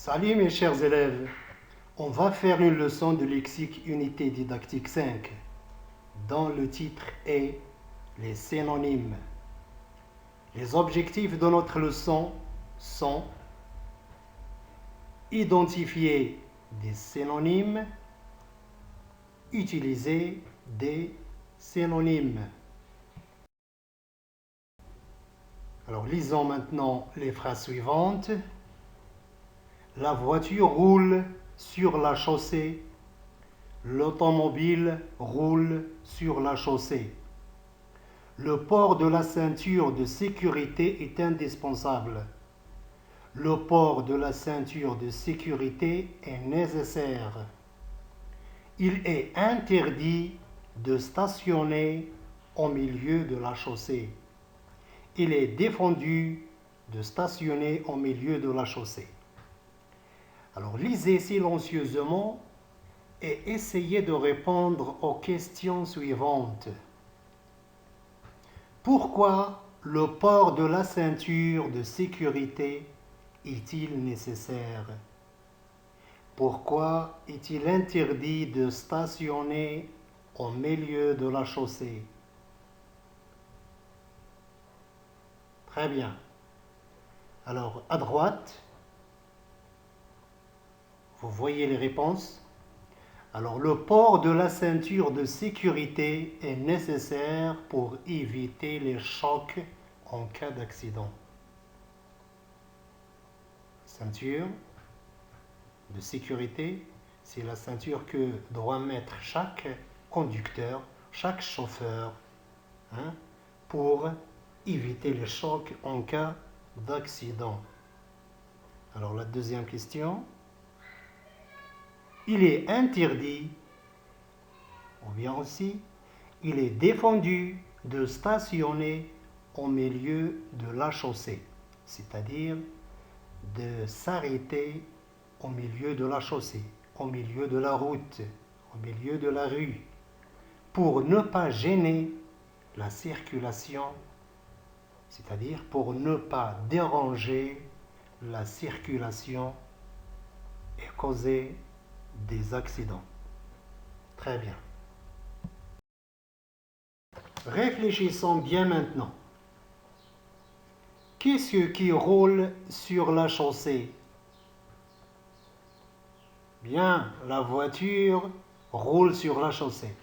Salut mes chers élèves, on va faire une leçon de lexique unité didactique 5 dont le titre est les synonymes. Les objectifs de notre leçon sont identifier des synonymes, utiliser des synonymes. Alors lisons maintenant les phrases suivantes. La voiture roule sur la chaussée. L'automobile roule sur la chaussée. Le port de la ceinture de sécurité est indispensable. Le port de la ceinture de sécurité est nécessaire. Il est interdit de stationner au milieu de la chaussée. Il est défendu de stationner au milieu de la chaussée. Alors lisez silencieusement et essayez de répondre aux questions suivantes. Pourquoi le port de la ceinture de sécurité est-il nécessaire? Pourquoi est-il interdit de stationner au milieu de la chaussée? Très bien. Alors, à droite, vous voyez les réponses. Alors, le port de la ceinture de sécurité est nécessaire pour éviter les chocs en cas d'accident. Ceinture de sécurité, c'est la ceinture que doit mettre chaque conducteur, chaque chauffeur, pour éviter les chocs en cas d'accident. Alors, la deuxième question. Il est interdit, ou bien aussi, il est défendu de stationner au milieu de la chaussée, c'est-à-dire de s'arrêter au milieu de la chaussée, au milieu de la route, au milieu de la rue, pour ne pas gêner la circulation, c'est-à-dire pour ne pas déranger la circulation et causer des accidents. Très bien. Réfléchissons bien maintenant. Qu'est-ce qui roule sur la chaussée? Bien, la voiture roule sur la chaussée.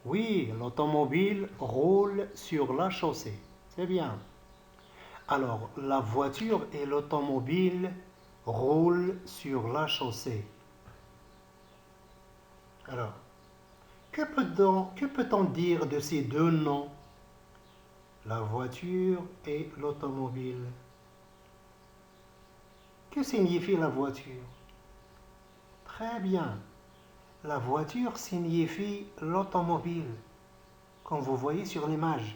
Oui, l'automobile roule sur la chaussée. C'est bien. Alors, la voiture et l'automobile roulent sur la chaussée. Alors, que peut-on dire de ces deux noms, la voiture et l'automobile? Que signifie la voiture? Très bien. La voiture signifie l'automobile, comme vous voyez sur l'image.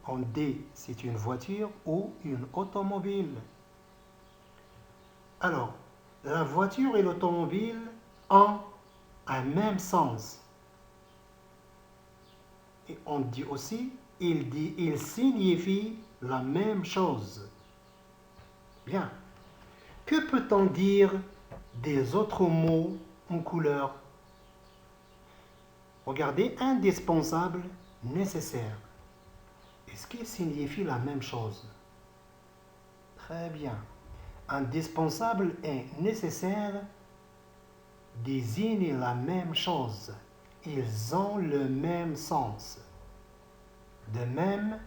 On dit c'est une voiture ou une automobile. Alors, la voiture et l'automobile ont un même sens. Et on dit aussi, il signifie la même chose. Bien. Que peut-on dire des autres mots en couleur? Regardez, indispensable, nécessaire. Est-ce qu'il signifie la même chose? Très bien. Indispensable et nécessaire désignent la même chose. Ils ont le même sens. De même,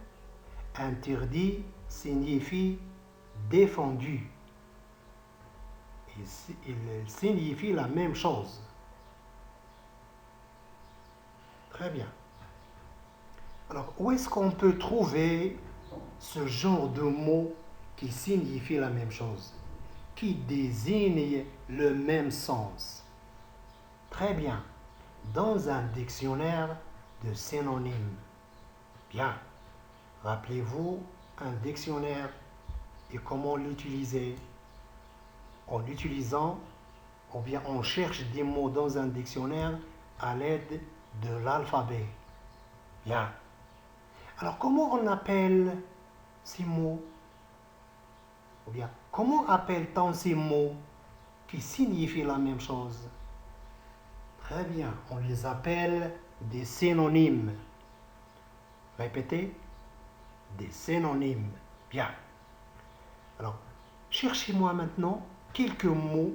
interdit signifie défendu. Il signifie la même chose. Très bien. Alors, où est-ce qu'on peut trouver ce genre de mots qui signifient la même chose, qui désignent le même sens? Très bien. Dans un dictionnaire de synonymes. Bien. Rappelez-vous un dictionnaire et comment l'utiliser. En utilisant, ou bien on cherche des mots dans un dictionnaire à l'aide de l'alphabet. Bien. Alors, comment on appelle ces mots? Ou bien, comment appelle-t-on ces mots qui signifient la même chose? Très bien, on les appelle des synonymes. Répétez, des synonymes. Bien. Alors, cherchez-moi maintenant quelques mots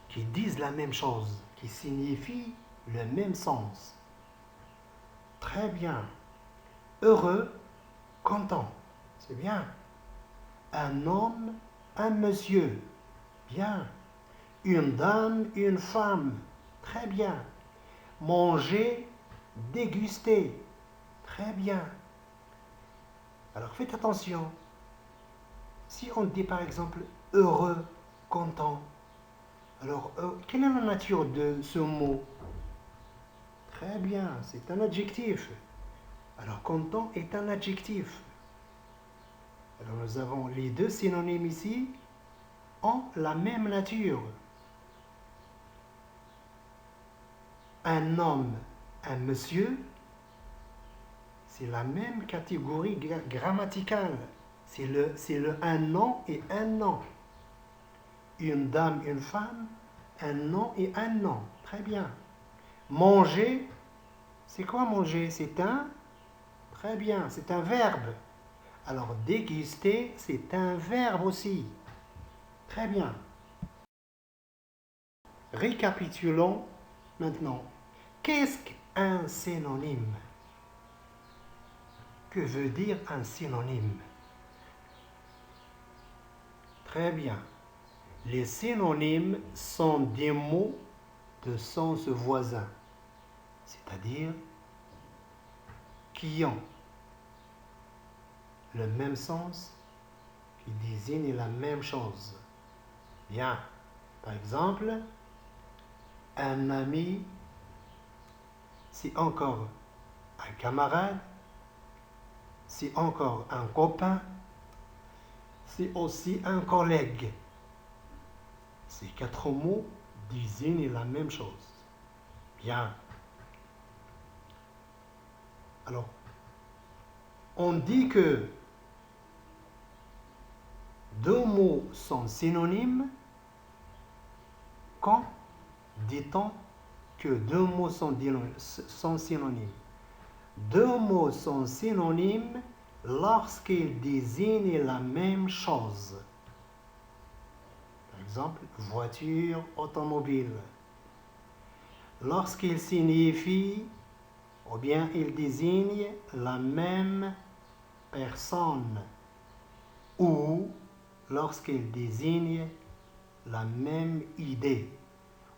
qui disent la même chose, qui signifient le même sens. Très bien. Heureux, content. C'est bien. Un homme, un monsieur. Bien. Une dame, une femme. Très bien. Manger, déguster. Très bien. Alors faites attention. Si on dit par exemple heureux, content, alors quelle est la nature de ce mot? Très bien, c'est un adjectif. Alors content est un adjectif. Alors nous avons les deux synonymes ici ont la même nature. Un homme, un monsieur, c'est la même catégorie grammaticale. C'est le un nom et un nom. Une dame, une femme, un nom et un nom. Très bien. Manger, c'est quoi manger? Très bien, c'est un verbe. Alors déguster, c'est un verbe aussi. Très bien. Récapitulons maintenant. Qu'est-ce qu'un synonyme? Que veut dire un synonyme? Très bien. Les synonymes sont des mots de sens voisin, c'est-à-dire qui ont le même sens, qui désignent la même chose. Bien. Par exemple, un ami, c'est encore un camarade, c'est encore un copain, c'est aussi un collègue. Ces quatre mots désignent la même chose. Bien. Alors, on dit que deux mots sont synonymes. Quand dit-on que deux mots sont synonymes? Deux mots sont synonymes lorsqu'ils désignent la même chose. Par exemple, voiture, automobile. Lorsqu'ils signifient ou bien ils désignent la même personne ou lorsqu'ils désignent la même idée.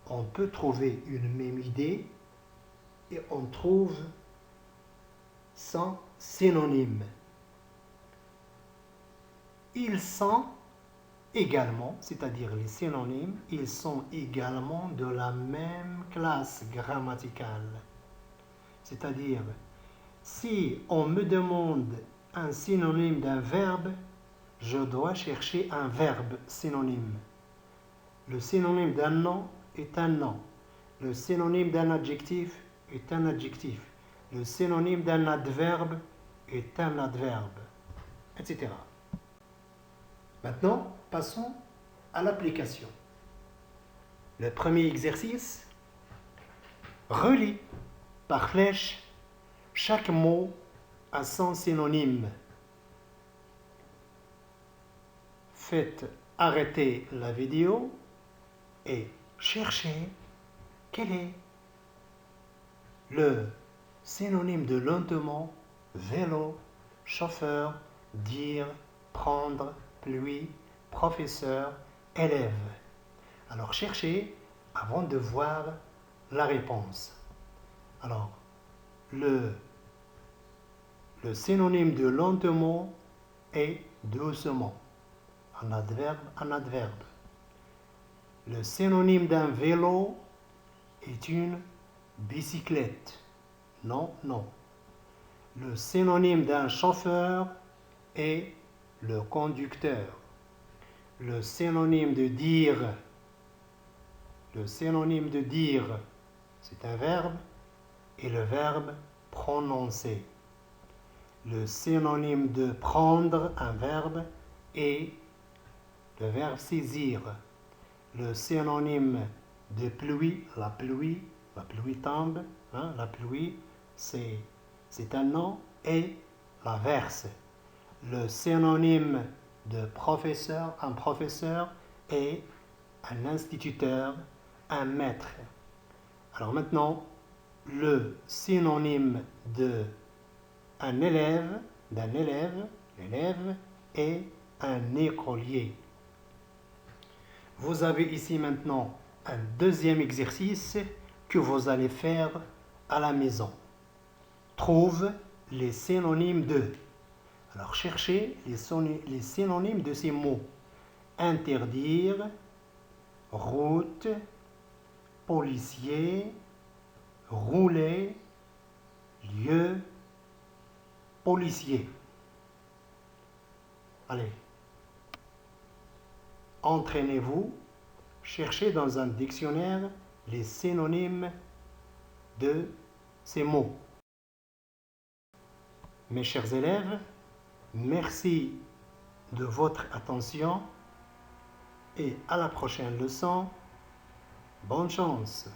On peut trouver une même idée et on trouve son synonyme. Ils sont également, c'est-à-dire les synonymes, ils sont également de la même classe grammaticale. C'est-à-dire, si on me demande un synonyme d'un verbe, je dois chercher un verbe synonyme. Le synonyme d'un nom est un nom. Le synonyme d'un adjectif est un adjectif. Le synonyme d'un adverbe est un adverbe, etc. Maintenant, passons à l'application. Le premier exercice, relie par flèche chaque mot à son synonyme. Faites arrêter la vidéo et cherchez quel est le synonyme de lentement, vélo, chauffeur, dire, prendre, pluie, professeur, élève. Alors cherchez avant de voir la réponse. Alors, le synonyme de lentement est doucement. Un adverbe, un adverbe. Le synonyme d'un vélo est une bicyclette. Non, non. Le synonyme d'un chauffeur est le conducteur. Le synonyme de dire, c'est un verbe et le verbe prononcer. Le synonyme de prendre, un verbe, est le verbe saisir, le synonyme de pluie, la pluie tombe, hein, la pluie, c'est un nom, et la verse. Le synonyme de professeur, un professeur, et un instituteur, un maître. Alors maintenant, le synonyme de un élève, l'élève, est un écolier. Vous avez ici maintenant un deuxième exercice que vous allez faire à la maison. Trouve les synonymes de. Alors cherchez les synonymes de ces mots. Interdire, route, policier, rouler, lieu, policier. Allez, entraînez-vous, cherchez dans un dictionnaire les synonymes de ces mots. Mes chers élèves, merci de votre attention et à la prochaine leçon. Bonne chance!